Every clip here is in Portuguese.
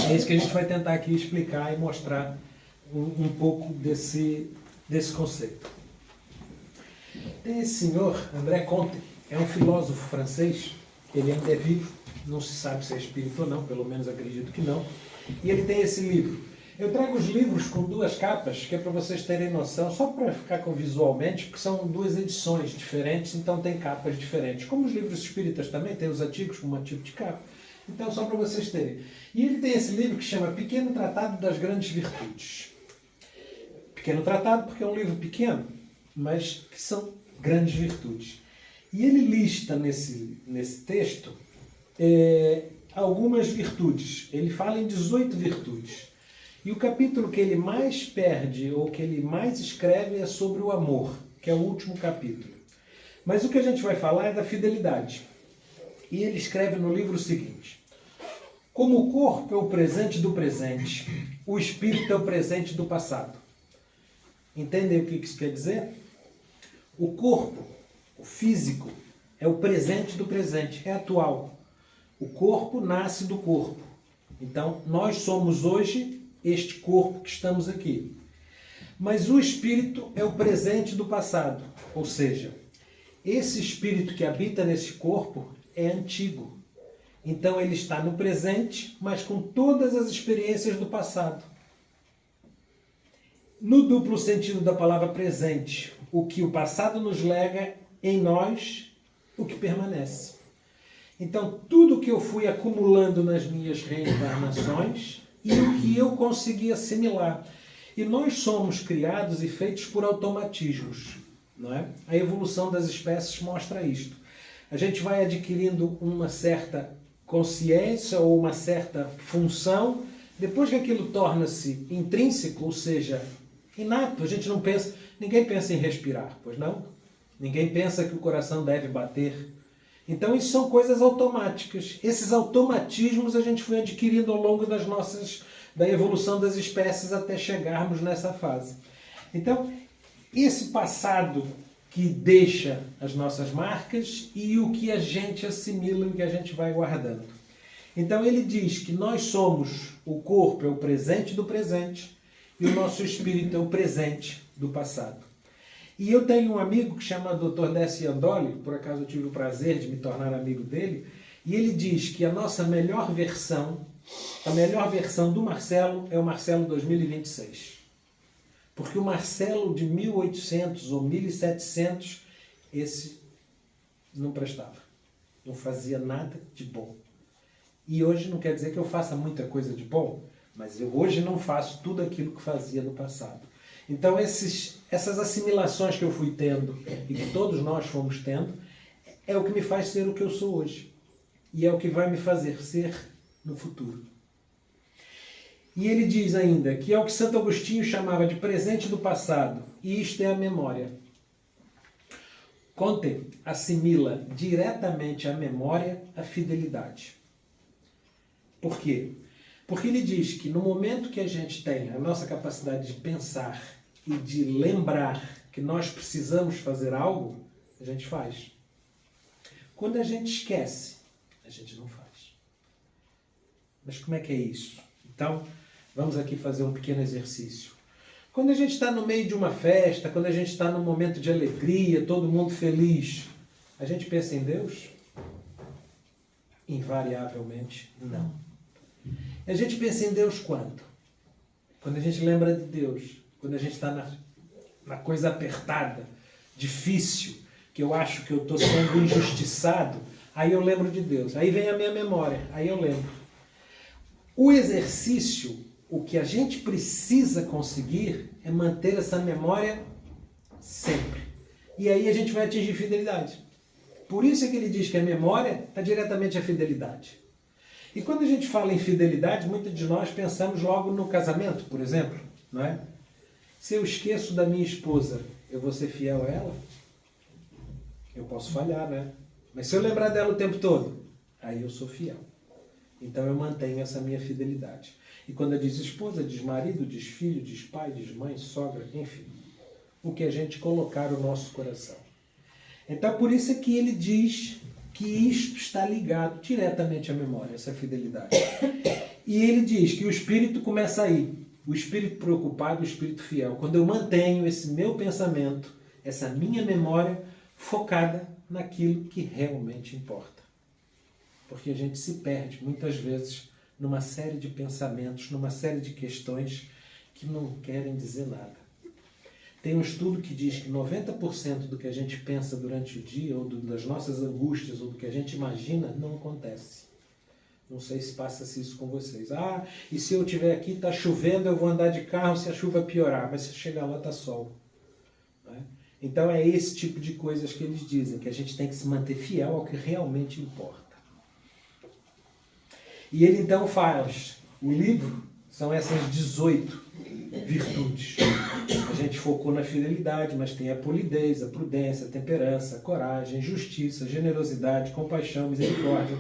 É isso que a gente vai tentar aqui explicar e mostrar um pouco desse conceito. Tem esse senhor, André Comte, é um filósofo francês, ele ainda é vivo, não se sabe se é espírito ou não, pelo menos acredito que não, e ele tem esse livro. Eu trago os livros com duas capas, que é para vocês terem noção, só para ficar com visualmente, porque são duas edições diferentes, então tem capas diferentes. Como os livros espíritas também, tem os antigos com um tipo de capa. Então, só para vocês terem. E ele tem esse livro que chama Pequeno Tratado das Grandes Virtudes. Pequeno Tratado porque é um livro pequeno, mas que são grandes virtudes. E ele lista nesse texto algumas virtudes. Ele fala em 18 virtudes. E o capítulo que ele mais perde, ou que ele mais escreve, é sobre o amor, que é o último capítulo. Mas o que a gente vai falar é da fidelidade. E ele escreve no livro o seguinte: como o corpo é o presente do presente, o espírito é o presente do passado. Entendem o que isso quer dizer? O corpo, o físico, é o presente do presente, é atual. O corpo nasce do corpo. Então, nós somos hoje este corpo que estamos aqui. Mas o espírito é o presente do passado. Ou seja, esse espírito que habita nesse corpo é antigo. Então ele está no presente, mas com todas as experiências do passado. No duplo sentido da palavra presente, o que o passado nos lega, em nós, o que permanece. Então, tudo que eu fui acumulando nas minhas reencarnações e o que eu consegui assimilar. E nós somos criados e feitos por automatismos, não é? A evolução das espécies mostra isto. A gente vai adquirindo uma certa consciência ou uma certa função, depois que aquilo torna-se intrínseco, ou seja, inato, a gente não pensa, ninguém pensa em respirar, pois não? Ninguém pensa que o coração deve bater. Então isso são coisas automáticas. Esses automatismos a gente foi adquirindo ao longo da evolução das espécies até chegarmos nessa fase. Então, esse passado que deixa as nossas marcas e o que a gente assimila e o que a gente vai guardando. Então ele diz que nós somos, o corpo é o presente do presente e o nosso espírito é o presente do passado. E eu tenho um amigo que chama Dr. Décio Andoli, por acaso eu tive o prazer de me tornar amigo dele, e ele diz que a nossa melhor versão, a melhor versão do Marcelo é o Marcelo 2026. Porque o Marcelo de 1800 ou 1700, esse não prestava. Não fazia nada de bom. E hoje não quer dizer que eu faça muita coisa de bom, mas eu hoje não faço tudo aquilo que fazia no passado. Então essas assimilações que eu fui tendo e que todos nós fomos tendo, é o que me faz ser o que eu sou hoje. E é o que vai me fazer ser no futuro. E ele diz ainda que é o que Santo Agostinho chamava de presente do passado, e isto é a memória. Comte assimila diretamente à memória a fidelidade. Por quê? Porque ele diz que no momento que a gente tem a nossa capacidade de pensar e de lembrar que nós precisamos fazer algo, a gente faz. Quando a gente esquece, a gente não faz. Mas como é que é isso? Então, vamos aqui fazer um pequeno exercício. Quando a gente está no meio de uma festa, quando a gente está num momento de alegria, todo mundo feliz, a gente pensa em Deus? Invariavelmente, não. A gente pensa em Deus quando? Quando a gente lembra de Deus. Quando a gente está na coisa apertada, difícil, que eu acho que eu estou sendo injustiçado, aí eu lembro de Deus. Aí vem a minha memória, aí eu lembro. O exercício, o que a gente precisa conseguir é manter essa memória sempre. E aí a gente vai atingir fidelidade. Por isso é que ele diz que a memória está diretamente à fidelidade. E quando a gente fala em fidelidade, muitos de nós pensamos logo no casamento, por exemplo, não é? Se eu esqueço da minha esposa, eu vou ser fiel a ela? Eu posso falhar, né? Mas se eu lembrar dela o tempo todo, aí eu sou fiel. Então eu mantenho essa minha fidelidade. E quando diz esposa, diz marido, diz filho, diz pai, diz mãe, sogra, enfim. O que a gente colocar no nosso coração. Então por isso é que ele diz que isto está ligado diretamente à memória, essa fidelidade. E ele diz que o espírito começa aí. O espírito preocupado, o espírito fiel. Quando eu mantenho esse meu pensamento, essa minha memória focada naquilo que realmente importa. Porque a gente se perde, muitas vezes, numa série de pensamentos, numa série de questões que não querem dizer nada. Tem um estudo que diz que 90% do que a gente pensa durante o dia, ou das nossas angústias, ou do que a gente imagina, não acontece. Não sei se passa-se isso com vocês. E se eu estiver aqui, está chovendo, eu vou andar de carro se a chuva piorar. Mas se chegar lá, está sol. Né? Então é esse tipo de coisas que eles dizem, que a gente tem que se manter fiel ao que realmente importa. E ele então faz, o livro são essas 18 virtudes. A gente focou na fidelidade, mas tem a polidez, a prudência, a temperança, a coragem, justiça, generosidade, compaixão, misericórdia,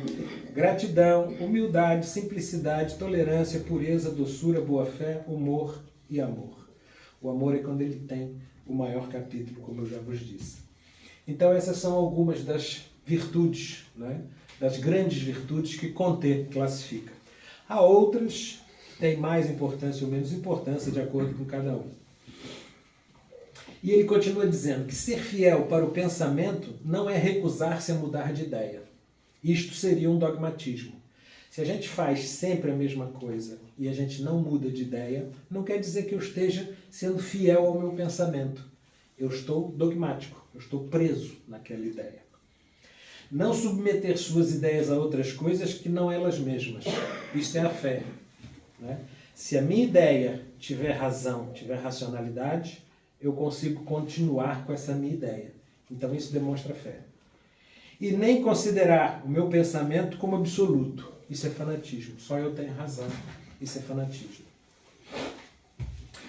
gratidão, humildade, simplicidade, tolerância, pureza, doçura, boa-fé, humor e amor. O amor é quando ele tem o maior capítulo, como eu já vos disse. Então essas são algumas das virtudes, né? Das grandes virtudes que Conté classifica. Há outras que têm mais importância ou menos importância, de acordo com cada um. E ele continua dizendo que ser fiel para o pensamento não é recusar-se a mudar de ideia. Isto seria um dogmatismo. Se a gente faz sempre a mesma coisa e a gente não muda de ideia, não quer dizer que eu esteja sendo fiel ao meu pensamento. Eu estou dogmático, eu estou preso naquela ideia. Não submeter suas ideias a outras coisas que não elas mesmas. Isso é a fé. Né? Se a minha ideia tiver razão, tiver racionalidade, eu consigo continuar com essa minha ideia. Então isso demonstra fé. E nem considerar o meu pensamento como absoluto. Isso é fanatismo. Só eu tenho razão. Isso é fanatismo.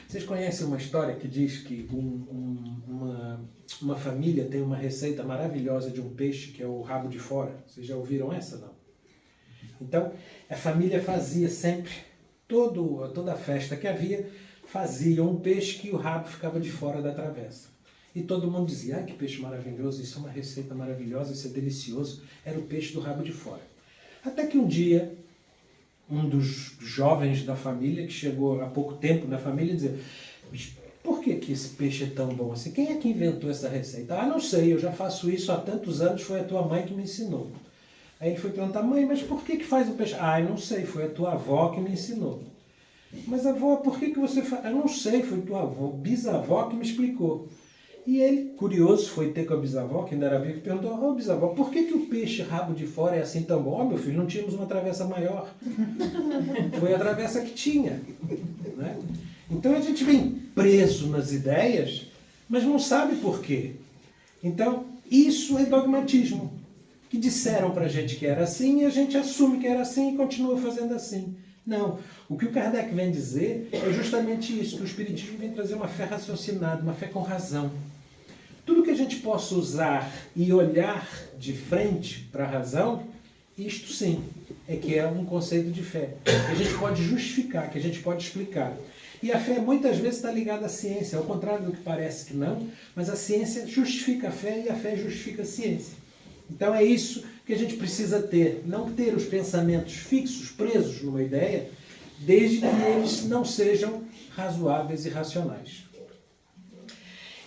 Vocês conhecem uma história que diz que uma família tem uma receita maravilhosa de um peixe que é o rabo de fora? Vocês já ouviram essa, não? Então, a família fazia sempre, toda a festa que havia, fazia um peixe que o rabo ficava de fora da travessa. E todo mundo dizia, que peixe maravilhoso, isso é uma receita maravilhosa, isso é delicioso. Era o peixe do rabo de fora. Até que um dia, um dos jovens da família, que chegou há pouco tempo na família, dizia, por que esse peixe é tão bom assim? Quem é que inventou essa receita? Não sei, eu já faço isso há tantos anos, foi a tua mãe que me ensinou. Aí ele foi perguntar, mãe, mas por que faz o peixe? Eu não sei, foi a tua avó que me ensinou. Mas avó, por que você faz? Eu não sei, foi tua avó, bisavó que me explicou. E ele, curioso, foi ter com a bisavó, que ainda era vivo, e perguntou, bisavó, por que o peixe rabo de fora é assim tão bom? Meu filho, não tínhamos uma travessa maior. Foi a travessa que tinha. Né? Então a gente vem preso nas ideias, mas não sabe por quê. Então, isso é dogmatismo. Que disseram para a gente que era assim, e a gente assume que era assim e continua fazendo assim. Não. O que o Kardec vem dizer é justamente isso, que o Espiritismo vem trazer uma fé raciocinada, uma fé com razão. Tudo que a gente possa usar e olhar de frente para a razão, isto sim, é que é um conceito de fé. Que a gente pode justificar, que a gente pode explicar. E a fé muitas vezes está ligada à ciência, ao contrário do que parece que não, mas a ciência justifica a fé e a fé justifica a ciência. Então é isso que a gente precisa ter, não ter os pensamentos fixos, presos numa ideia, desde que eles não sejam razoáveis e racionais.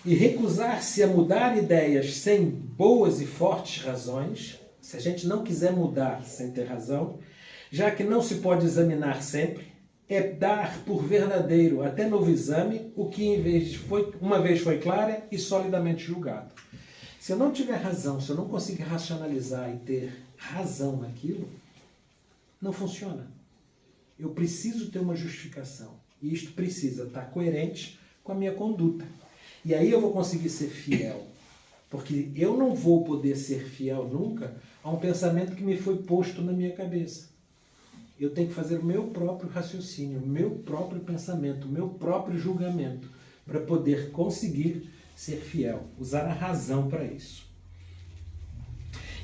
E recusar-se a mudar ideias sem boas e fortes razões, se a gente não quiser mudar sem ter razão, já que não se pode examinar sempre, é dar por verdadeiro, até novo exame, o que uma vez foi clara e solidamente julgado. Se eu não tiver razão, se eu não conseguir racionalizar e ter razão naquilo, não funciona. Eu preciso ter uma justificação. E isto precisa estar coerente com a minha conduta. E aí eu vou conseguir ser fiel. Porque eu não vou poder ser fiel nunca a um pensamento que me foi posto na minha cabeça. Eu tenho que fazer o meu próprio raciocínio, o meu próprio pensamento, o meu próprio julgamento, para poder conseguir ser fiel, usar a razão para isso.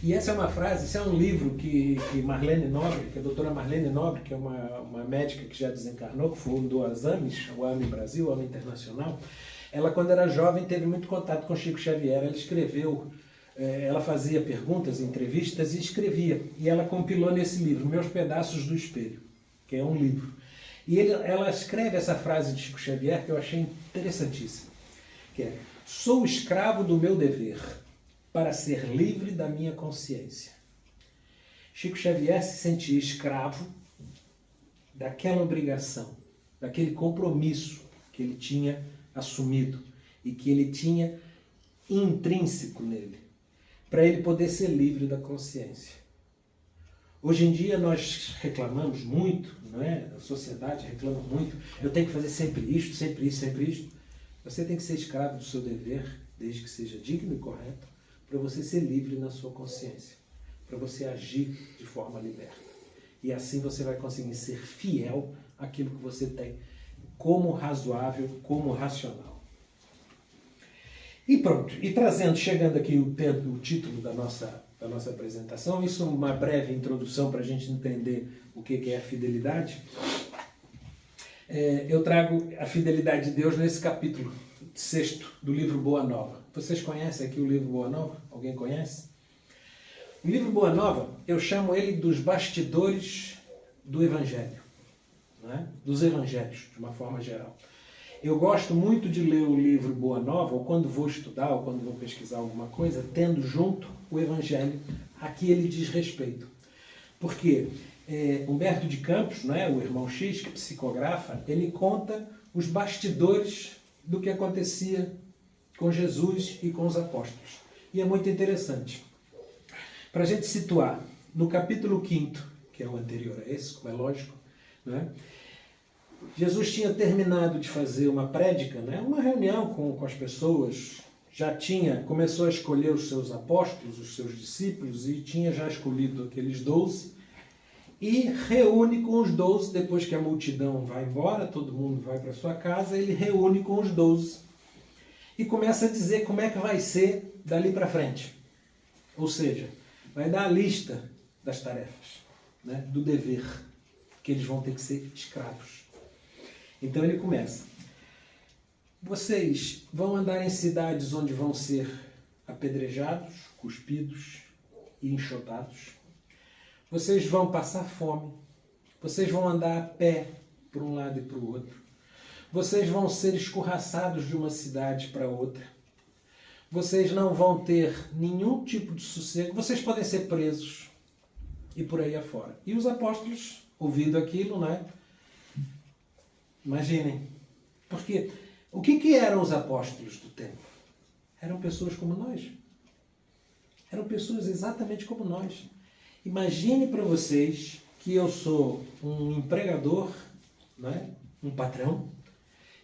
E essa é uma frase, esse é um livro que Marlene Nobre, que a doutora Marlene Nobre, que é uma médica que já desencarnou, que fundou as AMES, o AME Brasil, o AME Internacional, ela quando era jovem teve muito contato com Chico Xavier, ela escreveu, ela fazia perguntas, entrevistas e escrevia, e ela compilou nesse livro, Meus Pedaços do Espelho. que é um livro. E ela escreve essa frase de Chico Xavier que eu achei interessantíssima, que é: sou escravo do meu dever para ser livre da minha consciência. Chico Xavier se sentia escravo daquela obrigação, daquele compromisso que ele tinha assumido e que ele tinha intrínseco nele, para ele poder ser livre da consciência. Hoje em dia nós reclamamos muito, não é? A sociedade reclama muito. Eu tenho que fazer sempre isto, sempre isso, sempre isto. Você tem que ser escravo do seu dever, desde que seja digno e correto, para você ser livre na sua consciência, para você agir de forma liberta. E assim você vai conseguir ser fiel àquilo que você tem como razoável, como racional. E pronto, e chegando aqui o título da nossa apresentação, isso é uma breve introdução para a gente entender o que é a fidelidade. Eu trago a fidelidade de Deus nesse capítulo 6º do livro Boa Nova. Vocês conhecem aqui o livro Boa Nova? Alguém conhece? O livro Boa Nova, eu chamo ele dos bastidores do Evangelho, não é? Dos Evangelhos, de uma forma geral. Eu gosto muito de ler o livro Boa Nova, ou quando vou estudar, ou quando vou pesquisar alguma coisa, tendo junto o Evangelho a que ele diz respeito. Porque Humberto de Campos, não é? O irmão X, que psicografa, ele conta os bastidores do que acontecia com Jesus e com os apóstolos. E é muito interessante. Para a gente situar, no capítulo 5º, que é o anterior a esse, como é lógico, não é? Jesus tinha terminado de fazer uma prédica, né? Uma reunião com as pessoas, começou a escolher os seus apóstolos, os seus discípulos, e tinha já escolhido aqueles 12, e reúne com os 12, depois que a multidão vai embora, todo mundo vai para sua casa, ele reúne com os 12 e começa a dizer como é que vai ser dali para frente. Ou seja, vai dar a lista das tarefas, né? Do dever, que eles vão ter que ser escravos. Então ele começa: vocês vão andar em cidades onde vão ser apedrejados, cuspidos e enxotados. Vocês vão passar fome. Vocês vão andar a pé por um lado e para o outro. Vocês vão ser escorraçados de uma cidade para outra. Vocês não vão ter nenhum tipo de sossego. Vocês podem ser presos e por aí afora. E os apóstolos, ouvindo aquilo, né? Imaginem. Porque o que eram os apóstolos do tempo? Eram pessoas como nós. Eram pessoas exatamente como nós. Imagine para vocês que eu sou um empregador, né? Um patrão,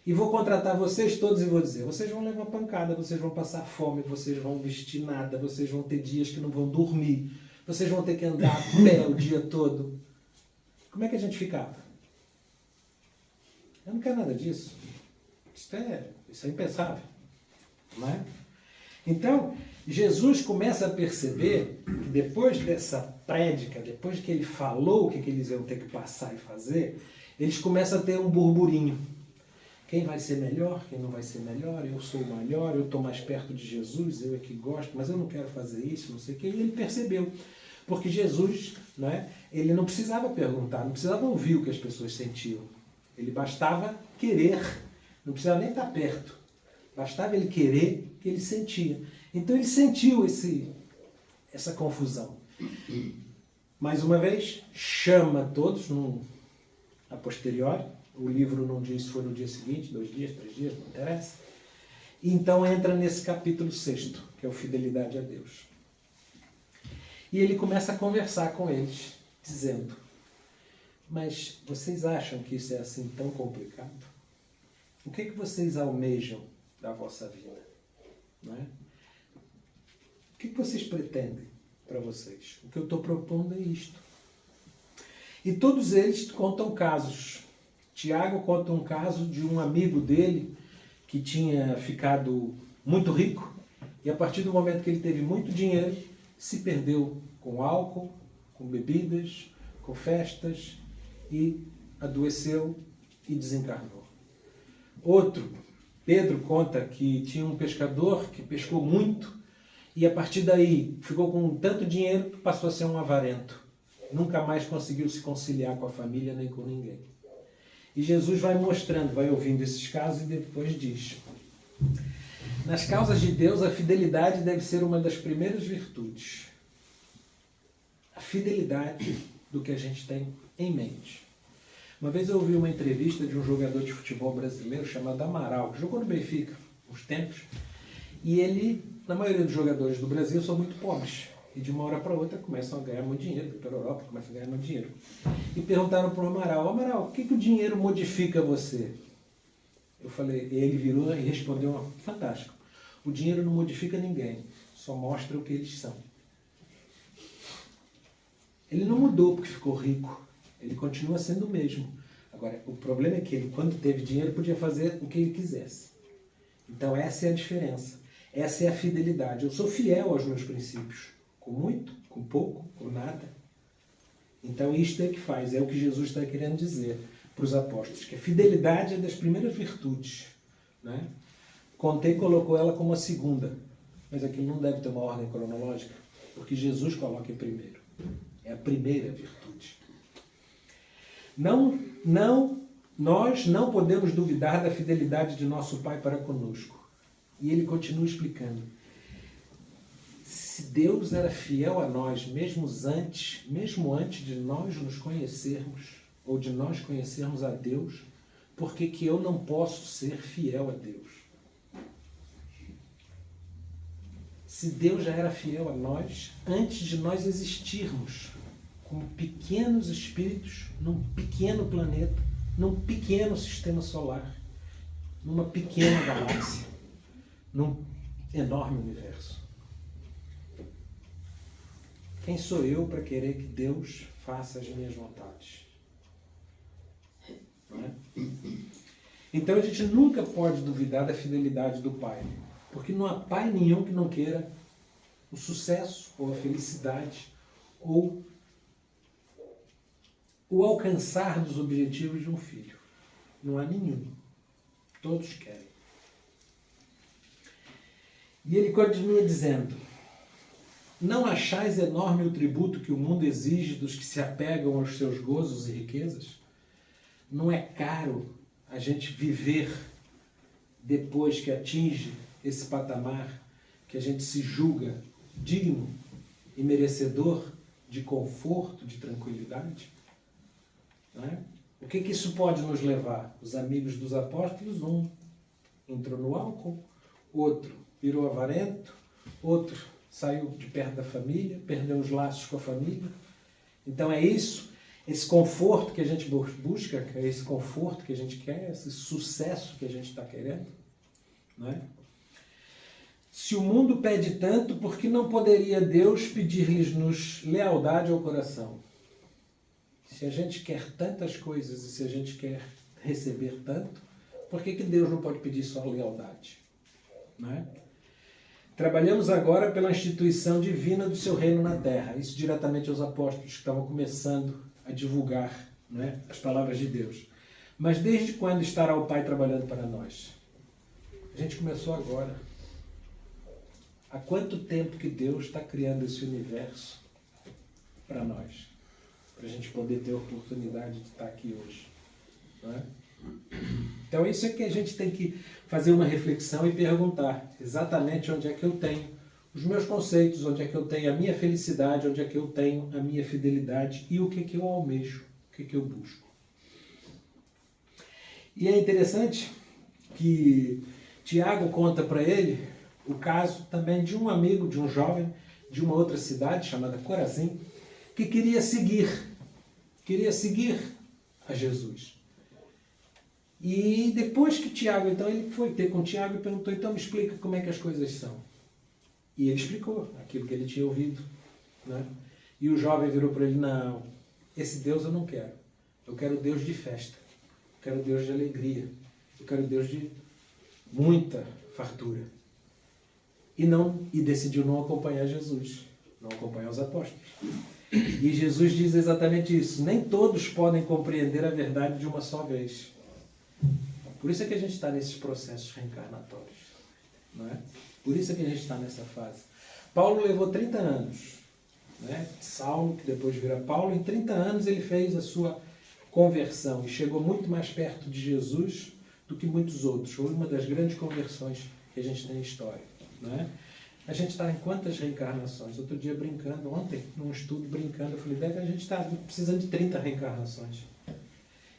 e vou contratar vocês todos e vou dizer: vocês vão levar pancada, vocês vão passar fome, vocês vão vestir nada, vocês vão ter dias que não vão dormir, vocês vão ter que andar a pé o dia todo. Como é que a gente ficava? Eu não quero nada disso. Isso é impensável. Não é? Então, Jesus começa a perceber que depois dessa prédica, depois que ele falou o que eles iam ter que passar e fazer, eles começam a ter um burburinho. Quem vai ser melhor, quem não vai ser melhor, eu sou o melhor, eu estou mais perto de Jesus, eu é que gosto, mas eu não quero fazer isso, não sei o quê. E ele percebeu. Porque Jesus, não é? Ele não precisava perguntar, não precisava ouvir o que as pessoas sentiam. Ele bastava querer, não precisava nem estar perto. Bastava ele querer, que ele sentia. Então ele sentiu essa confusão. Mais uma vez, chama todos a posteriori. O livro não diz se foi no dia seguinte, 2 dias, 3 dias, não interessa. E então entra nesse capítulo 6º, que é o Fidelidade a Deus. E ele começa a conversar com eles, dizendo: mas vocês acham que isso é assim tão complicado? O que vocês almejam da vossa vida? Não é? O que vocês pretendem para vocês? O que eu estou propondo é isto. E todos eles contam casos. Tiago conta um caso de um amigo dele que tinha ficado muito rico e a partir do momento que ele teve muito dinheiro, se perdeu com álcool, com bebidas, com festas e adoeceu e desencarnou. Outro, Pedro, conta que tinha um pescador que pescou muito e a partir daí ficou com tanto dinheiro que passou a ser um avarento. nunca mais conseguiu se conciliar com a família nem com ninguém. E Jesus vai mostrando, vai ouvindo esses casos e depois diz: nas causas de Deus, a fidelidade deve ser uma das primeiras virtudes. A fidelidade do que a gente tem em mente. Uma vez eu ouvi uma entrevista de um jogador de futebol brasileiro chamado Amaral, que jogou no Benfica uns tempos, e ele, na maioria dos jogadores do Brasil, são muito pobres. E de uma hora para outra começam a ganhar muito dinheiro, pela Europa começam a ganhar muito dinheiro. E perguntaram para o Amaral: Amaral, o que o dinheiro modifica você? Eu falei, e ele virou e respondeu: fantástico, o dinheiro não modifica ninguém, só mostra o que eles são. Ele não mudou porque ficou rico, ele continua sendo o mesmo. Agora, o problema é que ele, quando teve dinheiro, podia fazer o que ele quisesse. Então essa é a diferença, essa é a fidelidade. Eu sou fiel aos meus princípios. Com muito, com pouco, com nada. Então isto é que faz, é o que Jesus está querendo dizer para os apóstolos, que a fidelidade é das primeiras virtudes. Né? Contei colocou ela como a segunda, mas aquilo não deve ter uma ordem cronológica, porque Jesus coloca em primeiro. É a primeira virtude. Nós não podemos duvidar da fidelidade de nosso Pai para conosco. E ele continua explicando. Se Deus era fiel a nós, mesmo antes de nós nos conhecermos, ou de nós conhecermos a Deus, por que eu não posso ser fiel a Deus? Se Deus já era fiel a nós, antes de nós existirmos, como pequenos espíritos, num pequeno planeta, num pequeno sistema solar, numa pequena galáxia, num enorme universo. Quem sou eu para querer que Deus faça as minhas vontades? Não é? Então a gente nunca pode duvidar da fidelidade do Pai, porque não há pai nenhum que não queira o sucesso, ou a felicidade, ou o alcançar dos objetivos de um filho. Não há nenhum. Todos querem. E ele continua dizendo: não achais enorme o tributo que o mundo exige dos que se apegam aos seus gozos e riquezas? Não é caro a gente viver depois que atinge esse patamar que a gente se julga digno e merecedor de conforto, de tranquilidade? Não é? O que isso pode nos levar? Os amigos dos apóstolos, um entrou no álcool, outro virou avarento, outro saiu de perto da família, perdeu os laços com a família. Então é isso, esse conforto que a gente busca, é esse conforto que a gente quer, esse sucesso que a gente está querendo. Não é? Se o mundo pede tanto, por que não poderia Deus pedir-lhes-nos lealdade ao coração? Se a gente quer tantas coisas e se a gente quer receber tanto, por que Deus não pode pedir só lealdade? Não é? Trabalhamos agora pela instituição divina do seu reino na terra. Isso diretamente aos apóstolos que estavam começando a divulgar, não é, as palavras de Deus. Mas desde quando estará o Pai trabalhando para nós? A gente começou agora. Há quanto tempo que Deus está criando esse universo para nós? Para a gente poder ter a oportunidade de estar aqui hoje. Não é? Então isso é que a gente tem que fazer uma reflexão e perguntar exatamente onde é que eu tenho os meus conceitos, onde é que eu tenho a minha felicidade, onde é que eu tenho a minha fidelidade e o que eu almejo, o que eu busco. E é interessante que Tiago conta para ele o caso também de um amigo, de um jovem de uma outra cidade chamada Corazim, que queria seguir a Jesus. E depois que Tiago, então ele foi ter com Tiago e perguntou: então me explica como é que as coisas são. E ele explicou aquilo que ele tinha ouvido. Né? E o jovem virou para ele: não, esse Deus eu não quero. Eu quero Deus de festa. Eu quero Deus de alegria. Eu quero Deus de muita fartura. E decidiu não acompanhar Jesus, não acompanhar os apóstolos. E Jesus diz exatamente isso: nem todos podem compreender a verdade de uma só vez. Por isso é que a gente está nesses processos reencarnatórios. Não é? Por isso é que a gente está nessa fase. Paulo levou 30 anos né? Saulo, que depois vira Paulo. Em 30 anos ele fez a sua conversão e chegou muito mais perto de Jesus do que muitos outros. Foi uma das grandes conversões que a gente tem na história, né? A gente está em quantas reencarnações? Outro dia brincando, ontem, num estudo brincando, eu falei, a gente está precisando de 30 reencarnações.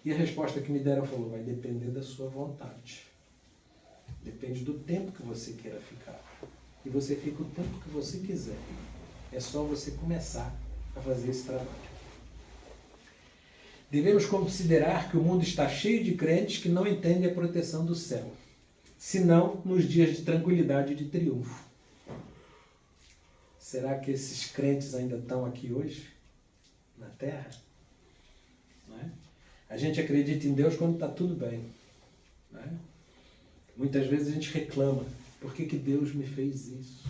E a resposta que me deram falou, vai depender da sua vontade. Depende do tempo que você queira ficar. E você fica o tempo que você quiser. É só você começar a fazer esse trabalho. Devemos considerar que o mundo está cheio de crentes que não entendem a proteção do céu, senão nos dias de tranquilidade e de triunfo. Será que esses crentes ainda estão aqui hoje, na Terra? Não é? A gente acredita em Deus quando está tudo bem. Não é? Muitas vezes a gente reclama, por que Deus me fez isso?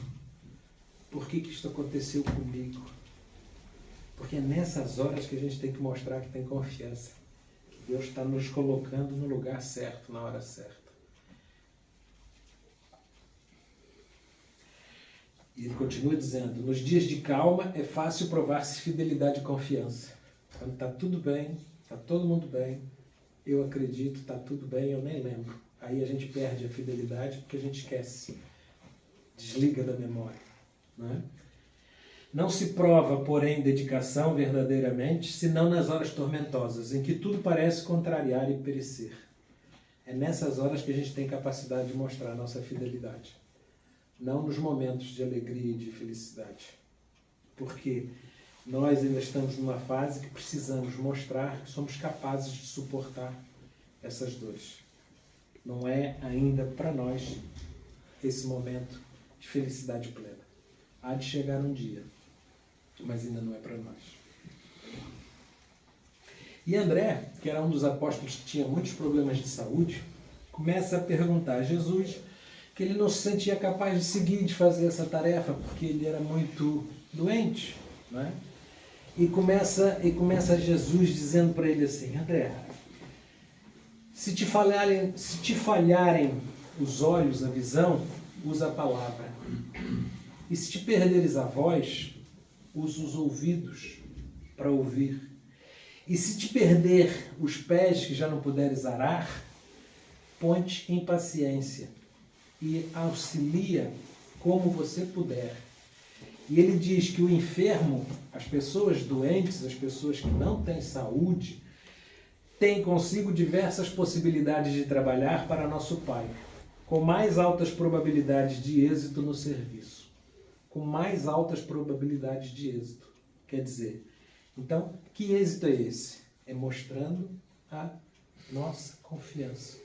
Por que isso aconteceu comigo? Porque é nessas horas que a gente tem que mostrar que tem confiança, que Deus está nos colocando no lugar certo, na hora certa. E ele continua dizendo, nos dias de calma é fácil provar-se fidelidade e confiança. Quando está tudo bem, está todo mundo bem, eu acredito, está tudo bem, eu nem lembro. Aí a gente perde a fidelidade porque a gente esquece, desliga da memória. Não é? Não se prova, porém, dedicação verdadeiramente, senão nas horas tormentosas, em que tudo parece contrariar e perecer. É nessas horas que a gente tem capacidade de mostrar a nossa fidelidade. Não nos momentos de alegria e de felicidade. Porque nós ainda estamos numa fase que precisamos mostrar que somos capazes de suportar essas dores. Não é ainda para nós esse momento de felicidade plena. Há de chegar um dia, mas ainda não é para nós. E André, que era um dos apóstolos que tinha muitos problemas de saúde, começa a perguntar a Jesus que ele não se sentia capaz de seguir, de fazer essa tarefa, porque ele era muito doente, não é? E começa Jesus dizendo para ele assim, André, se te falharem os olhos, a visão, usa a palavra. E se te perderes a voz, usa os ouvidos para ouvir. E se te perder os pés que já não puderes arar, põe-te em paciência e auxilia como você puder. E ele diz que o enfermo, as pessoas doentes, as pessoas que não têm saúde, têm consigo diversas possibilidades de trabalhar para nosso Pai, com mais altas probabilidades de êxito no serviço. Com mais altas probabilidades de êxito. Quer dizer, então, que êxito é esse? É mostrando a nossa confiança,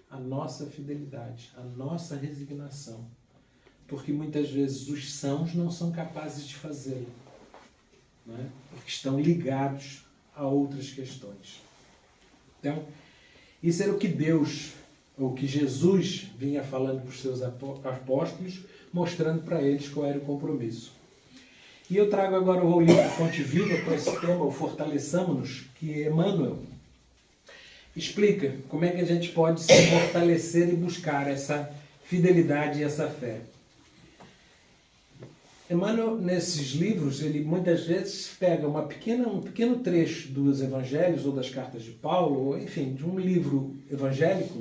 a nossa fidelidade, a nossa resignação. Porque muitas vezes os sãos não são capazes de fazê-lo, não é? Porque estão ligados a outras questões. Então, isso era o que Deus, ou o que Jesus vinha falando para os seus apóstolos, mostrando para eles qual era o compromisso. E eu trago agora o livro Fonte Viva para esse tema, o Fortaleçamo-nos, que Emmanuel explica como é que a gente pode se fortalecer e buscar essa fidelidade e essa fé. Emmanuel, nesses livros, ele muitas vezes pega um pequeno trecho dos evangelhos ou das cartas de Paulo, ou enfim, de um livro evangélico,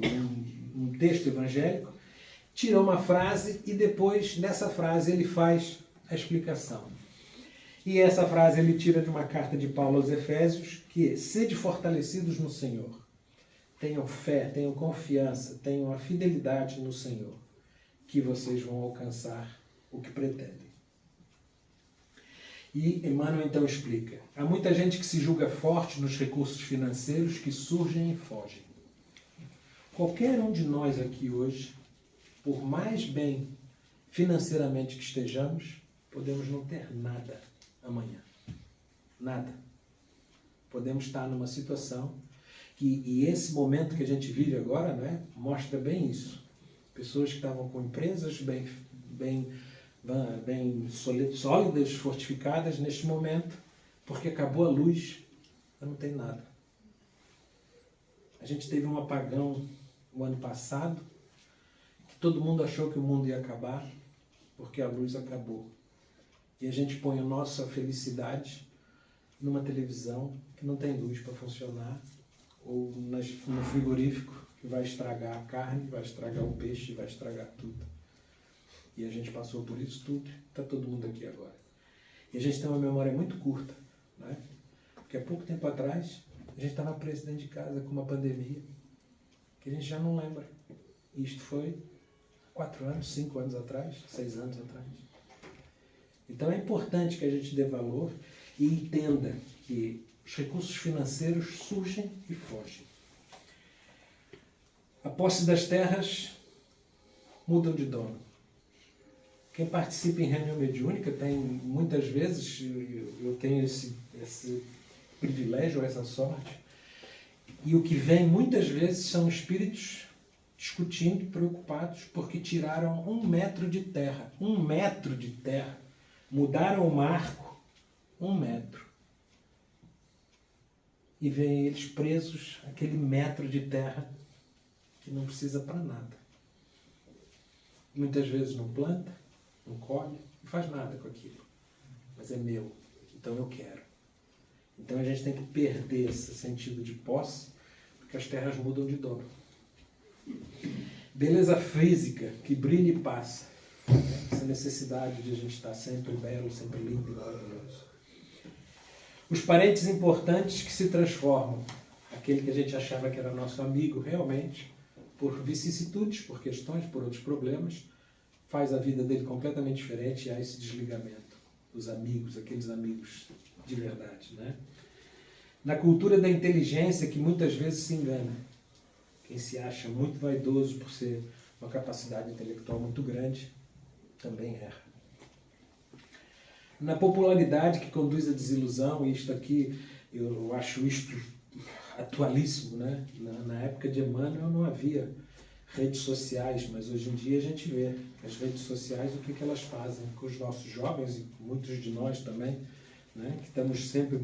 um texto evangélico, tira uma frase e depois, nessa frase, ele faz a explicação. E essa frase ele tira de uma carta de Paulo aos Efésios, que é: sede fortalecidos no Senhor. Tenham fé, tenham confiança, tenham a fidelidade no Senhor, que vocês vão alcançar o que pretendem. E Emmanuel então explica: há muita gente que se julga forte nos recursos financeiros que surgem e fogem. Qualquer um de nós aqui hoje, por mais bem financeiramente que estejamos, podemos não ter nada amanhã. Nada. Podemos estar numa situação e esse momento que a gente vive agora, né, mostra bem isso. Pessoas que estavam com empresas bem sólidas, fortificadas neste momento, porque acabou a luz, não tem nada. A gente teve um apagão o ano passado, que todo mundo achou que o mundo ia acabar, porque a luz acabou. E a gente põe a nossa felicidade numa televisão que não tem luz para funcionar, ou no frigorífico que vai estragar a carne, vai estragar o peixe, vai estragar tudo. E a gente passou por isso tudo, está todo mundo aqui agora. E a gente tem uma memória muito curta, né? Porque há pouco tempo atrás a gente estava preso dentro de casa com uma pandemia que a gente já não lembra. E isto foi 4 anos, 5 anos atrás, 6 anos atrás. Então é importante que a gente dê valor e entenda que os recursos financeiros surgem e fogem. A posse das terras mudam de dono. Quem participa em reunião mediúnica tem, muitas vezes, eu tenho esse privilégio, essa sorte, e o que vem muitas vezes são espíritos discutindo, preocupados, porque tiraram 1 metro de terra. 1 metro de terra. Mudaram o marco 1 metro. E vêm eles presos àquele metro de terra que não precisa para nada. Muitas vezes não planta, não colhe, não faz nada com aquilo. Mas é meu, então eu quero. Então a gente tem que perder esse sentido de posse, porque as terras mudam de dono. Beleza física que brilha e passa. Essa necessidade de a gente estar sempre belo, sempre lindo e maravilhoso. Os parentes importantes que se transformam. Aquele que a gente achava que era nosso amigo, realmente, por vicissitudes, por questões, por outros problemas, faz a vida dele completamente diferente e há esse desligamento dos amigos, aqueles amigos de verdade, né? Na cultura da inteligência, que muitas vezes se engana. Quem se acha muito vaidoso por ser uma capacidade intelectual muito grande, também erra. Na popularidade que conduz à desilusão, e isto aqui, eu acho isto atualíssimo, né? Na época de Emmanuel não havia redes sociais, mas hoje em dia a gente vê as redes sociais, o que elas fazem com os nossos jovens, e muitos de nós também, né? Que estamos sempre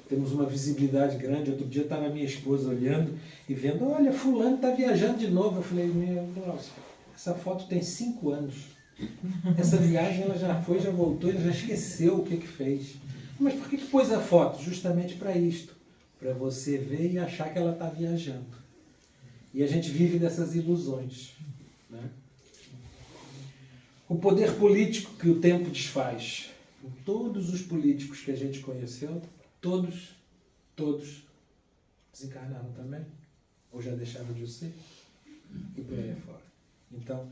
temos uma visibilidade grande. Outro dia estava minha esposa olhando e vendo, olha, fulano está viajando de novo. Eu falei, meu Deus, essa foto tem 5 anos. Essa viagem ela já foi, já voltou, ele já esqueceu o que fez. Mas por que pôs a foto? Justamente para isto, para você ver e achar que ela está viajando. E a gente vive dessas ilusões, né? O poder político que o tempo desfaz. Todos os políticos que a gente conheceu, todos desencarnaram também, ou já deixaram de ser, e por aí afora. Então,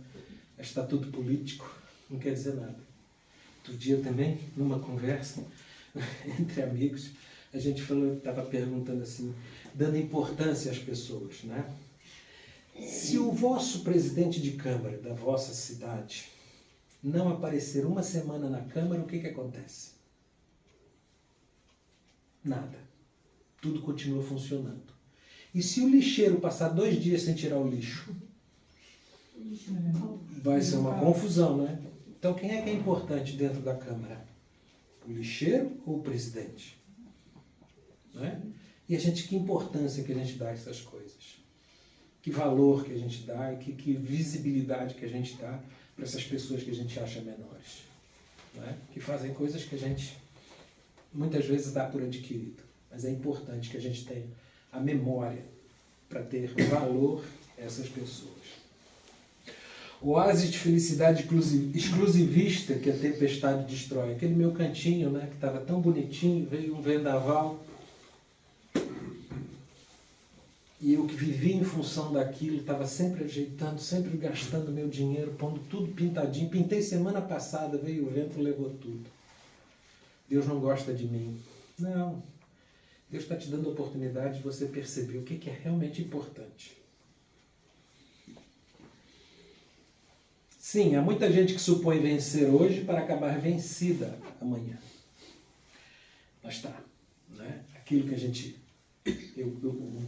estatuto político não quer dizer nada. Outro dia também, numa conversa entre amigos, a gente estava perguntando assim, dando importância às pessoas, né? Se o vosso presidente de Câmara da vossa cidade não aparecer 1 semana na Câmara, o que acontece? Nada. Tudo continua funcionando. E se o lixeiro passar 2 dias sem tirar o lixo? Vai ser uma confusão, né? Então quem é que é importante dentro da Câmara? O lixeiro ou o presidente? Não é? E a gente, que importância que a gente dá a essas coisas? Que valor que a gente dá e que visibilidade que a gente dá para essas pessoas que a gente acha menores, não é? Que fazem coisas que a gente muitas vezes dá por adquirido. Mas é importante que a gente tenha a memória para ter valor a essas pessoas. O oásis de felicidade exclusivista que a tempestade destrói. Aquele meu cantinho, né, que estava tão bonitinho, veio um vendaval. E eu que vivi em função daquilo, estava sempre ajeitando, sempre gastando meu dinheiro, pondo tudo pintadinho. Pintei semana passada, veio o vento e levou tudo. Deus não gosta de mim. Não. Deus está te dando a oportunidade de você perceber o que é realmente importante. Sim, há muita gente que supõe vencer hoje para acabar vencida amanhã. Mas tá, né? Aquilo que a gente...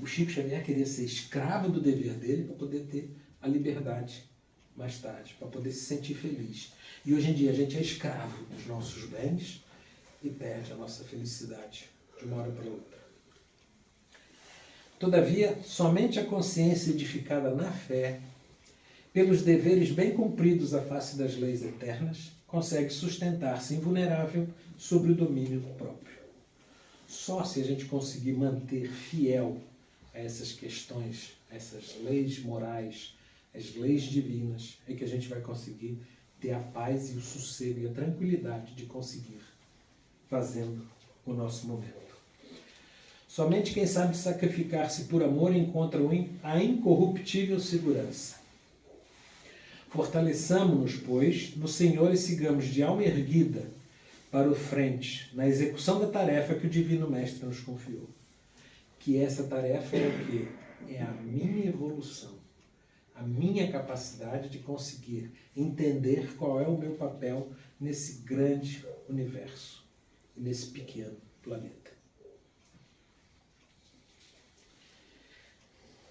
o Chico Xavier queria ser escravo do dever dele para poder ter a liberdade mais tarde, para poder se sentir feliz. E hoje em dia a gente é escravo dos nossos bens e perde a nossa felicidade de uma hora para outra. Todavia, somente a consciência edificada na fé, pelos deveres bem cumpridos à face das leis eternas, consegue sustentar-se invulnerável sobre o domínio próprio. Só se a gente conseguir manter fiel a essas questões, a essas leis morais, as leis divinas, é que a gente vai conseguir ter a paz e o sossego e a tranquilidade de conseguir fazendo o nosso momento. Somente quem sabe sacrificar-se por amor encontra a incorruptível segurança. Fortaleçamo-nos, pois, no Senhor e sigamos de alma erguida para o frente, na execução da tarefa que o Divino Mestre nos confiou. Que essa tarefa é o quê? É a minha evolução, a minha capacidade de conseguir entender qual é o meu papel nesse grande universo e nesse pequeno planeta.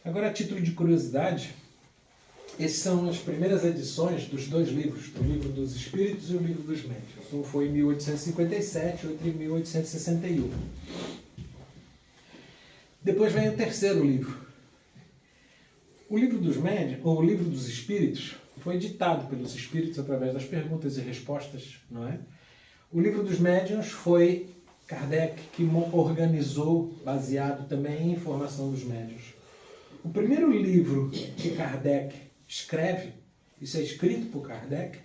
Agora, a título de curiosidade, essas são as primeiras edições dos dois livros, do Livro dos Espíritos e o Livro dos Médiuns. Um foi em 1857, outro em 1861. Depois vem o terceiro livro. O Livro dos Médiuns, ou o Livro dos Espíritos, foi ditado pelos Espíritos através das perguntas e respostas, não é? O Livro dos Médiuns foi Kardec que organizou, baseado também em informação dos médiuns. O primeiro livro que Kardec escreve, isso é escrito por Kardec,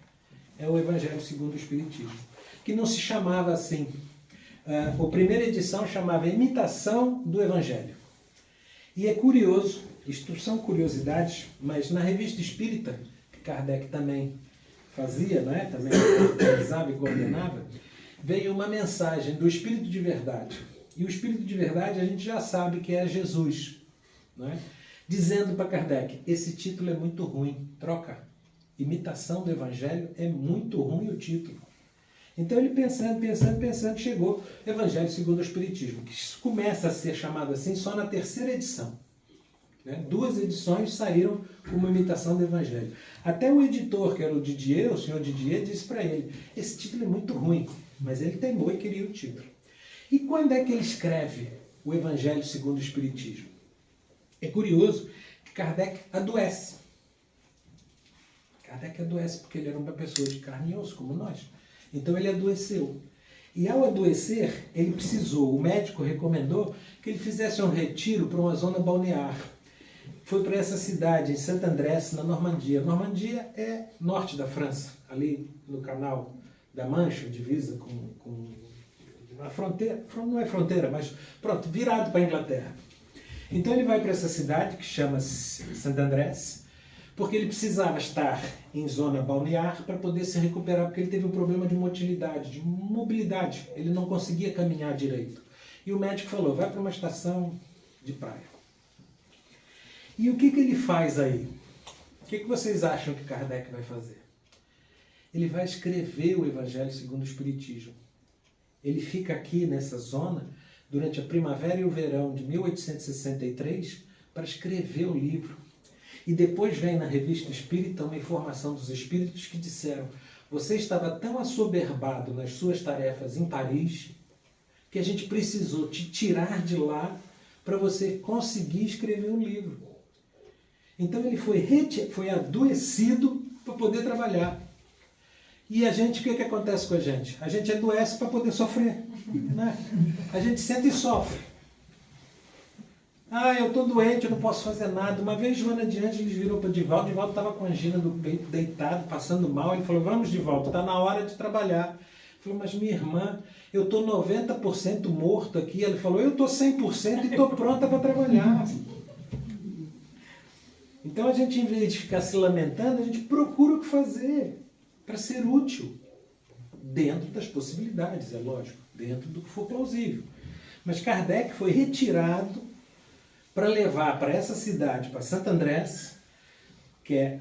é o Evangelho segundo o Espiritismo, que não se chamava assim. A primeira edição chamava Imitação do Evangelho. E é curioso, isto são curiosidades, mas na Revista Espírita, que Kardec também fazia, né? Também organizava e coordenava, veio uma mensagem do Espírito de Verdade. E o Espírito de Verdade a gente já sabe que é Jesus, né? Dizendo para Kardec, esse título é muito ruim, troca. Imitação do Evangelho é muito ruim o título. Então ele pensando, chegou Evangelho segundo o Espiritismo, que começa a ser chamado assim só na terceira edição. Né? 2 edições saíram como imitação do Evangelho. Até o editor, que era o Didier, o senhor Didier, disse para ele, esse título é muito ruim, mas ele teimou e queria o título. E quando é que ele escreve o Evangelho segundo o Espiritismo? É curioso que Kardec adoece. Kardec adoece porque ele era uma pessoa de carne e osso, como nós. Então ele adoeceu. E ao adoecer, ele precisou, o médico recomendou que ele fizesse um retiro para uma zona balnear. Foi para essa cidade, em Saint-Andrés, na Normandia. Normandia é norte da França, ali no canal da Mancha, divisa com a fronteira, não é fronteira, mas pronto, virado para a Inglaterra. Então ele vai para essa cidade, que chama-se Saint-Andrés, porque ele precisava estar em zona balnear para poder se recuperar, porque ele teve um problema de motilidade, de mobilidade. Ele não conseguia caminhar direito. E o médico falou, vai para uma estação de praia. E o que ele faz aí? O que vocês acham que Kardec vai fazer? Ele vai escrever o Evangelho segundo o Espiritismo. Ele fica aqui nessa zona durante a primavera e o verão de 1863 para escrever o livro. E depois vem na Revista Espírita uma informação dos espíritos que disseram, você estava tão assoberbado nas suas tarefas em Paris que a gente precisou te tirar de lá para você conseguir escrever um livro. Então ele foi adoecido para poder trabalhar. E a gente, o que acontece com a gente? A gente adoece para poder sofrer. Né? A gente sente e sofre. Ah, eu estou doente, eu não posso fazer nada. Uma vez Joana de Ângeles virou para Divaldo estava com a angina do peito, deitado, passando mal. Ele falou, vamos Divaldo, está na hora de trabalhar. Ele falou, mas minha irmã, eu estou 90% morto aqui. Ele falou, eu estou 100% e estou pronta para trabalhar. Então a gente, em vez de ficar se lamentando, a gente procura o que fazer para ser útil. Dentro das possibilidades, é lógico. Dentro do que for plausível. Mas Kardec foi retirado para levar para essa cidade, para Saint-Andrés,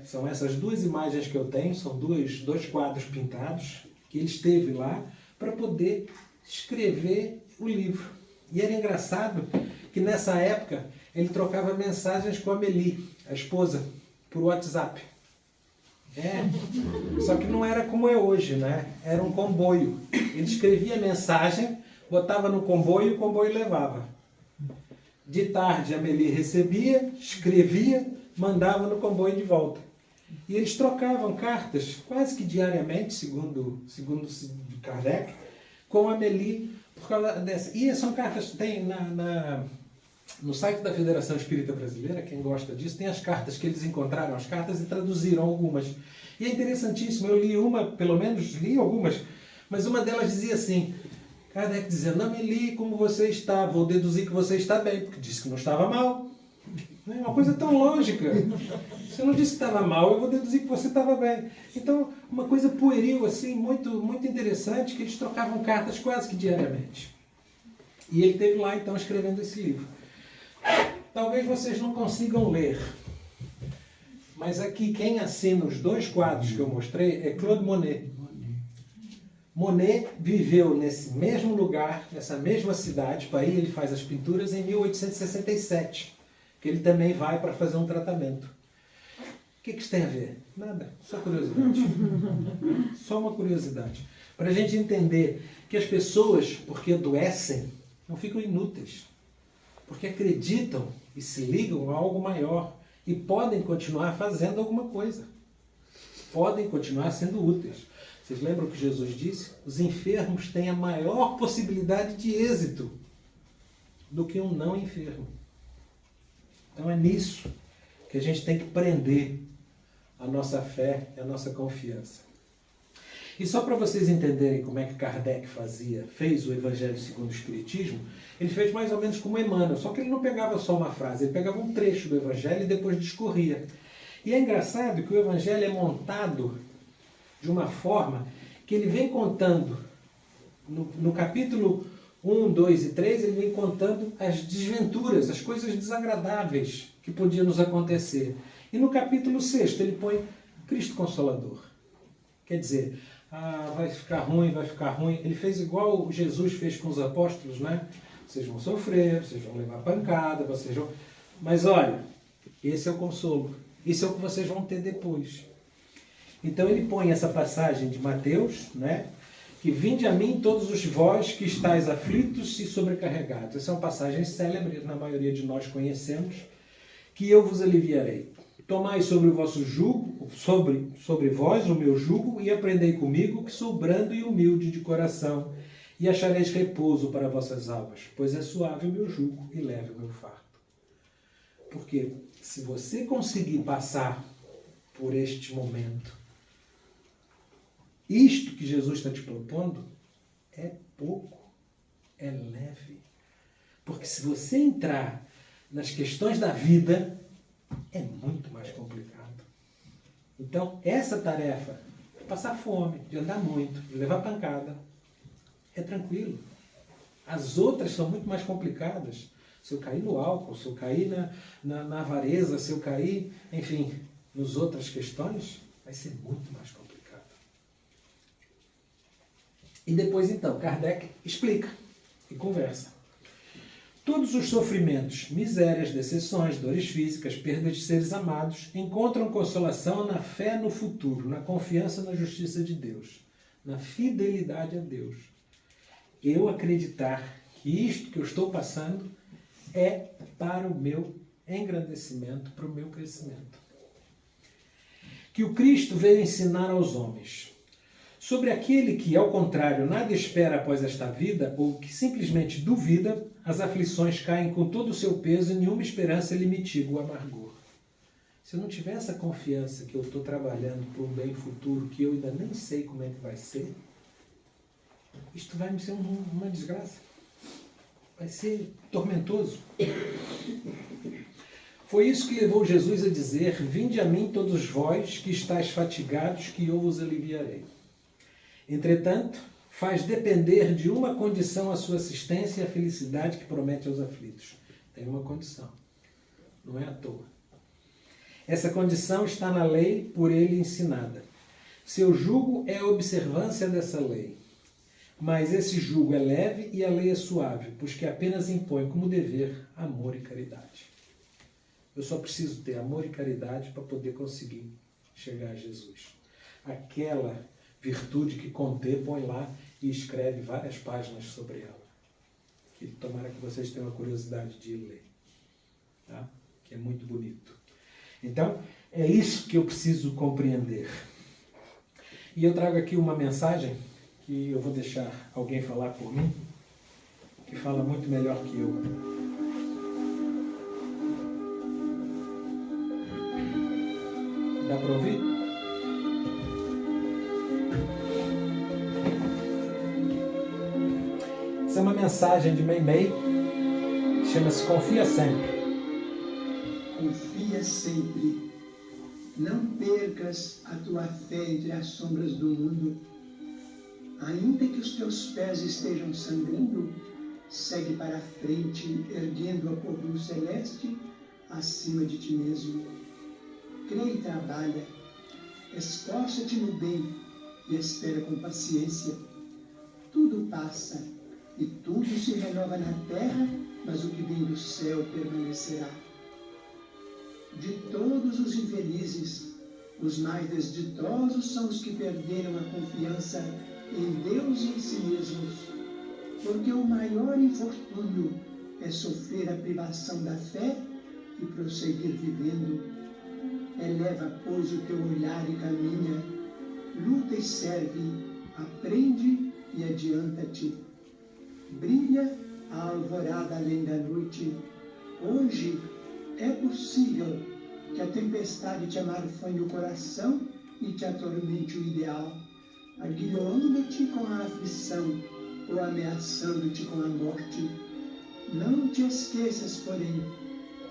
são essas 2 imagens que eu tenho, são dois quadros pintados, que ele esteve lá para poder escrever o livro. E era engraçado que nessa época ele trocava mensagens com a Amélie, a esposa, por WhatsApp. Só que não era como é hoje, né? Era um comboio. Ele escrevia mensagem, botava no comboio e o comboio levava. De tarde a Amélie recebia, escrevia, mandava no comboio de volta. E eles trocavam cartas quase que diariamente, segundo Kardec, com a Amélie por causa dessa. E são cartas, tem no site da Federação Espírita Brasileira, quem gosta disso, tem as cartas que eles encontraram, as cartas, e traduziram algumas. E é interessantíssimo, eu li uma, pelo menos li algumas, mas uma delas dizia assim, Kardec dizendo, Amélie, como você está? Vou deduzir que você está bem, porque disse que não estava mal. É uma coisa tão lógica. Você não disse que estava mal, eu vou deduzir que você estava bem. Então, uma coisa pueril, assim, muito, muito interessante, que eles trocavam cartas quase que diariamente. E ele esteve lá, então, escrevendo esse livro. Talvez vocês não consigam ler, mas aqui quem assina os 2 quadros que eu mostrei é Claude Monet. Monet viveu nesse mesmo lugar, nessa mesma cidade, para aí ele faz as pinturas em 1867, que ele também vai para fazer um tratamento. O que isso tem a ver? Nada, só curiosidade. Só uma curiosidade. Para a gente entender que as pessoas, porque adoecem, não ficam inúteis. Porque acreditam e se ligam a algo maior e podem continuar fazendo alguma coisa. Podem continuar sendo úteis. Vocês lembram que Jesus disse? Os enfermos têm a maior possibilidade de êxito do que um não enfermo. Então é nisso que a gente tem que prender a nossa fé e a nossa confiança. E só para vocês entenderem como é que Kardec fez o Evangelho segundo o Espiritismo, ele fez mais ou menos como Emmanuel, só que ele não pegava só uma frase, ele pegava um trecho do Evangelho e depois discorria. E é engraçado que o Evangelho é montado de uma forma que ele vem contando, no capítulo 1, 2 e 3, ele vem contando as desventuras, as coisas desagradáveis que podiam nos acontecer. E no capítulo 6 ele põe Cristo Consolador. Quer dizer, vai ficar ruim, vai ficar ruim. Ele fez igual Jesus fez com os apóstolos, né? Vocês vão sofrer, vocês vão levar pancada, vocês vão... Mas olha, esse é o consolo. Isso é o que vocês vão ter depois. Então ele põe essa passagem de Mateus, né? Que vinde a mim todos os vós que estáis aflitos e sobrecarregados. Essa é uma passagem célebre, na maioria de nós conhecemos, que eu vos aliviarei. Tomai sobre o vosso jugo, sobre vós o meu jugo, e aprendei comigo, que sou brando e humilde de coração, e achareis repouso para vossas almas, pois é suave o meu jugo e leve o meu fardo. Porque se você conseguir passar por este momento, isto que Jesus está te propondo é pouco, é leve. Porque se você entrar nas questões da vida, é muito mais complicado. Então, essa tarefa, de passar fome, de andar muito, de levar pancada, é tranquilo. As outras são muito mais complicadas. Se eu cair no álcool, se eu cair na avareza, se eu cair, enfim, nas outras questões, vai ser muito mais complicado. E depois, então, Kardec explica e conversa. Todos os sofrimentos, misérias, decepções, dores físicas, perdas de seres amados, encontram consolação na fé no futuro, na confiança na justiça de Deus, na fidelidade a Deus. Eu acreditar que isto que eu estou passando é para o meu engrandecimento, para o meu crescimento. Que o Cristo veio ensinar aos homens sobre aquele que, ao contrário, nada espera após esta vida, ou que simplesmente duvida, as aflições caem com todo o seu peso e nenhuma esperança lhe mitiga o amargor. Se eu não tiver essa confiança que eu estou trabalhando para um bem futuro, que eu ainda nem sei como é que vai ser, isto vai me ser uma desgraça. Vai ser tormentoso. Foi isso que levou Jesus a dizer, vinde a mim todos vós que estáis fatigados, que eu vos aliviarei. Entretanto, faz depender de uma condição a sua assistência e a felicidade que promete aos aflitos. Tem uma condição. Não é à toa. Essa condição está na lei por ele ensinada. Seu jugo é a observância dessa lei. Mas esse jugo é leve e a lei é suave, pois que apenas impõe como dever amor e caridade. Eu só preciso ter amor e caridade para poder conseguir chegar a Jesus. Aquela virtude que Conté põe lá e escreve várias páginas sobre ela. Que tomara que vocês tenham a curiosidade de ler. Tá? Que é muito bonito. Então, É isso que eu preciso compreender. E eu trago aqui uma mensagem que eu vou deixar alguém falar por mim, que fala muito melhor que eu. Dá para ouvir? Essa é uma mensagem de Meimei, que chama-se Confia Sempre. Confia sempre. Não percas a tua fé entre as sombras do mundo. Ainda que os teus pés estejam sangrando, segue para a frente, erguendo a cor luz celeste acima de ti mesmo. Crê e trabalha. Esforça-te no bem e espera com paciência. Tudo passa e tudo se renova na terra, mas o que vem do céu permanecerá. De todos os infelizes, os mais desditosos são os que perderam a confiança em Deus e em si mesmos, porque o maior infortúnio é sofrer a privação da fé e prosseguir vivendo. Eleva, pois, o teu olhar e caminha, luta e serve, aprende e adianta-te. Brilha a alvorada além da noite. Hoje é possível que a tempestade te amarfanhe o coração e te atormente o ideal, aguilhando-te com a aflição ou ameaçando-te com a morte. Não te esqueças, porém,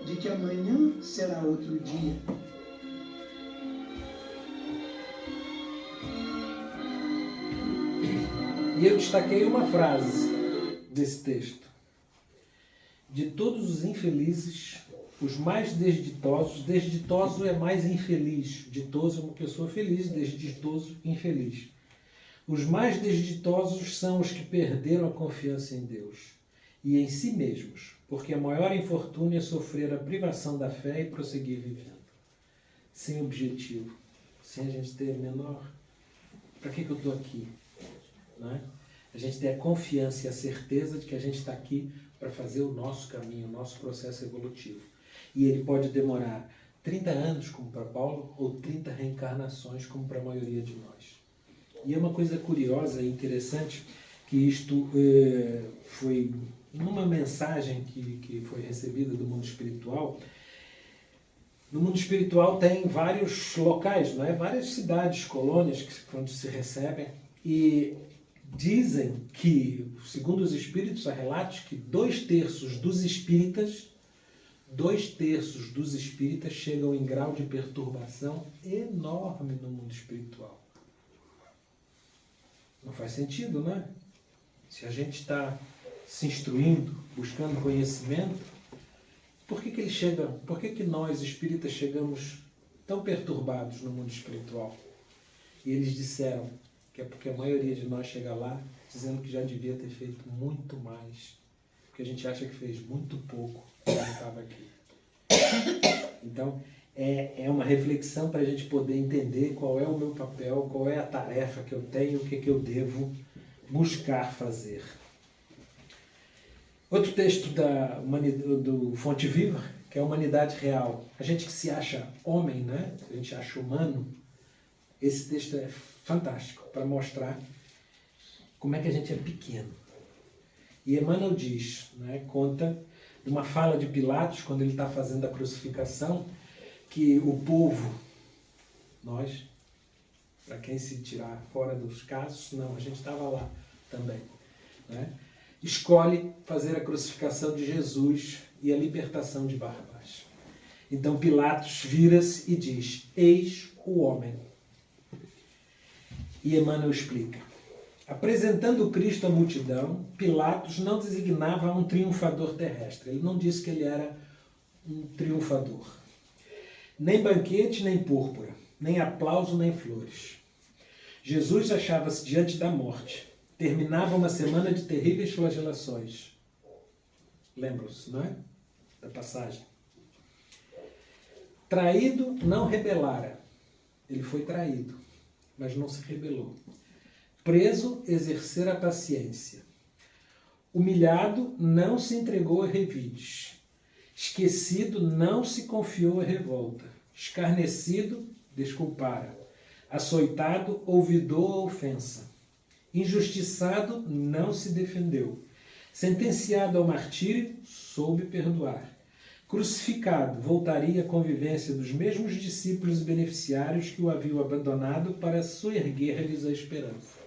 de que amanhã será outro dia. E eu destaquei uma frase desse texto. De todos os infelizes, os mais desditosos, desditoso é mais infeliz, ditoso é uma pessoa feliz, desditoso, infeliz. Os mais desditosos são os que perderam a confiança em Deus e em si mesmos, porque a maior infortúnio é sofrer a privação da fé e prosseguir vivendo. Sem objetivo, sem a gente ter menor... Para que eu estou aqui? Não é? A gente ter a confiança e a certeza de que a gente está aqui para fazer o nosso caminho, o nosso processo evolutivo. E ele pode demorar 30 anos, como para Paulo, ou 30 reencarnações, como para a maioria de nós. E é uma coisa curiosa e interessante que isto foi numa mensagem que foi recebida do mundo espiritual. No mundo espiritual tem vários locais, não é? Várias cidades, colônias, onde se recebem. E dizem que, segundo os espíritos, há relatos que 2/3 dos espíritas chegam em grau de perturbação enorme no mundo espiritual. Não faz sentido, né? Se a gente está se instruindo, buscando conhecimento, por que ele chega? Por que nós, espíritas, chegamos tão perturbados no mundo espiritual? E eles disseram que é porque a maioria de nós chega lá dizendo que já devia ter feito muito mais, porque a gente acha que fez muito pouco quando estava aqui. Então, é uma reflexão para a gente poder entender qual é o meu papel, qual é a tarefa que eu tenho, o que eu devo buscar fazer. Outro texto do Fonte Viva, que é a humanidade real. A gente que se acha homem, né? A gente acha humano. Esse texto é fantástico para mostrar como é que a gente é pequeno. E Emmanuel diz, né, conta de uma fala de Pilatos, quando ele está fazendo a crucificação, que o povo, nós, para quem se tirar fora dos casos, não, a gente estava lá também, né, escolhe fazer a crucificação de Jesus e a libertação de Barrabás. Então Pilatos vira-se e diz: eis o homem. E Emmanuel explica. Apresentando Cristo à multidão, Pilatos não designava um triunfador terrestre. Ele não disse que ele era um triunfador. Nem banquete, nem púrpura, nem aplauso, nem flores. Jesus achava-se diante da morte. Terminava uma semana de terríveis flagelações. Lembram-se, não é? Da passagem. Traído, não rebelara. Ele foi traído, mas não se rebelou. Preso, exercer a paciência. Humilhado, não se entregou a revides. Esquecido, não se confiou à revolta. Escarnecido, desculpara. Açoitado, ouvidou a ofensa. Injustiçado, não se defendeu. Sentenciado ao martírio, soube perdoar. Crucificado, voltaria à convivência dos mesmos discípulos e beneficiários que o haviam abandonado para soerguer-lhes a esperança.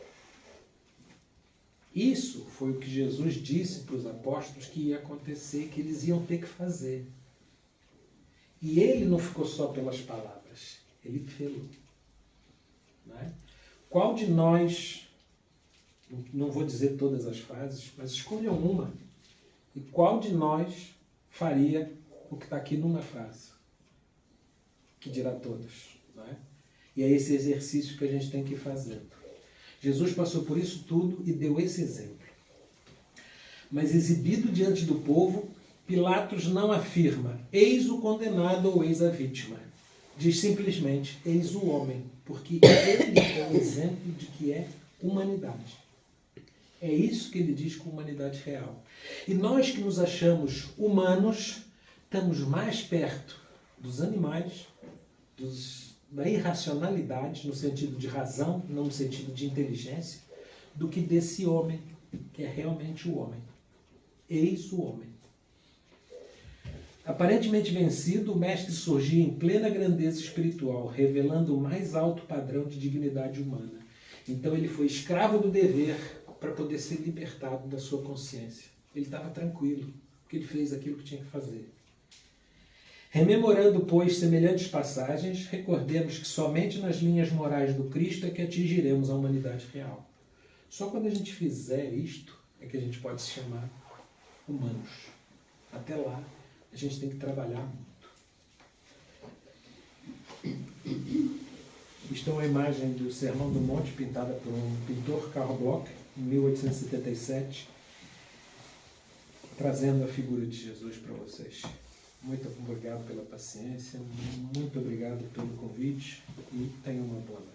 Isso foi o que Jesus disse para os apóstolos que ia acontecer, que eles iam ter que fazer. E ele não ficou só pelas palavras, ele fez. Não é? Qual de nós, não vou dizer todas as frases, mas escolham uma, e qual de nós faria o que está aqui numa frase, que dirá todos, não é? E é esse exercício que a gente tem que ir fazendo. Jesus passou por isso tudo e deu esse exemplo. Mas exibido diante do povo, Pilatos não afirma, eis o condenado ou eis a vítima. Diz simplesmente, eis o homem, porque ele é o exemplo de que é humanidade. É isso que ele diz com humanidade real. E nós que nos achamos humanos, estamos mais perto dos animais, da irracionalidade, no sentido de razão, não no sentido de inteligência, do que desse homem, que é realmente o homem. Eis o homem. Aparentemente vencido, o mestre surgia em plena grandeza espiritual, revelando o mais alto padrão de dignidade humana. Então ele foi escravo do dever para poder ser libertado da sua consciência. Ele estava tranquilo, porque ele fez aquilo que tinha que fazer. Rememorando, pois, semelhantes passagens, recordemos que somente nas linhas morais do Cristo é que atingiremos a humanidade real. Só quando a gente fizer isto é que a gente pode se chamar humanos. Até lá, a gente tem que trabalhar muito. Isto é uma imagem do Sermão do Monte, pintada por um pintor, Karl Bloch, em 1877, trazendo a figura de Jesus para vocês. Muito obrigado pela paciência, muito obrigado pelo convite e tenham uma boa noite.